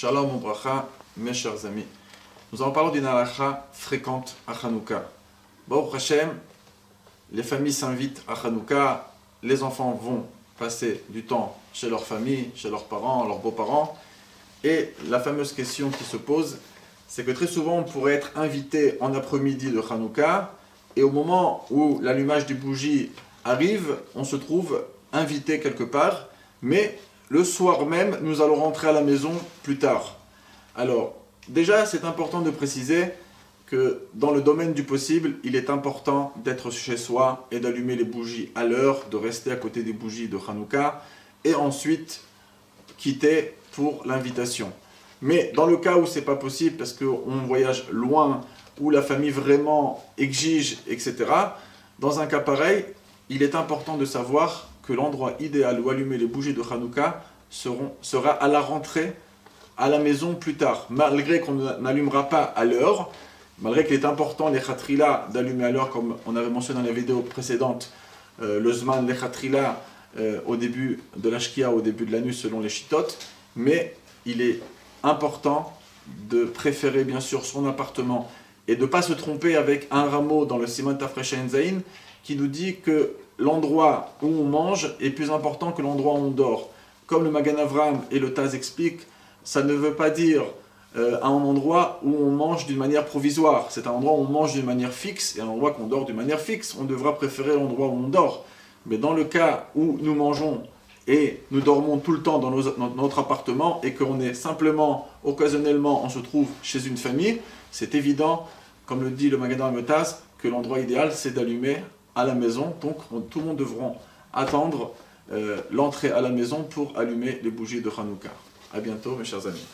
Shalom Ubracha, mes chers amis. Nous allons parler d'une halakha fréquente à Hanouka. Baruch Hashem, les familles s'invitent à Hanouka, les enfants vont passer du temps chez leur famille, chez leurs parents, leurs beaux-parents. Et la fameuse question qui se pose, c'est que très souvent on pourrait être invité en après-midi de Hanouka, et au moment où l'allumage des bougies arrive, on se trouve invité quelque part, mais le soir même, nous allons rentrer à la maison plus tard. Alors, déjà, c'est important de préciser que dans le domaine du possible, il est important d'être chez soi et d'allumer les bougies à l'heure, de rester à côté des bougies de Hanouka, et ensuite quitter pour l'invitation. Mais dans le cas où ce n'est pas possible, parce qu'on voyage loin, où la famille vraiment exige, etc., dans un cas pareil, il est important de savoir que l'endroit idéal où allumer les bougies de Hanouka sera à la rentrée à la maison plus tard, malgré qu'on n'allumera pas à l'heure, malgré qu'il est important les khatrila d'allumer à l'heure, comme on avait mentionné dans la vidéo précédente, le zman les khatrila au début de l'ashkia, au début de la nuit selon les chitotes, mais il est important de préférer bien sûr son appartement et de ne pas se tromper avec un rameau dans le Siman Tafresh Zain qui nous dit que l'endroit où on mange est plus important que l'endroit où on dort. Comme le Magan Avraham et le Taz expliquent, ça ne veut pas dire un endroit où on mange d'une manière provisoire. C'est un endroit où on mange d'une manière fixe et un endroit qu'on dort d'une manière fixe. On devra préférer l'endroit où on dort. Mais dans le cas où nous mangeons et nous dormons tout le temps dans notre appartement et qu'on est simplement, occasionnellement, on se trouve chez une famille, c'est évident, comme le dit le Magan Avraham et le Taz, que l'endroit idéal c'est d'allumer à la maison. Donc tout le monde devra attendre l'entrée à la maison pour allumer les bougies de Hanouka. A bientôt mes chers amis.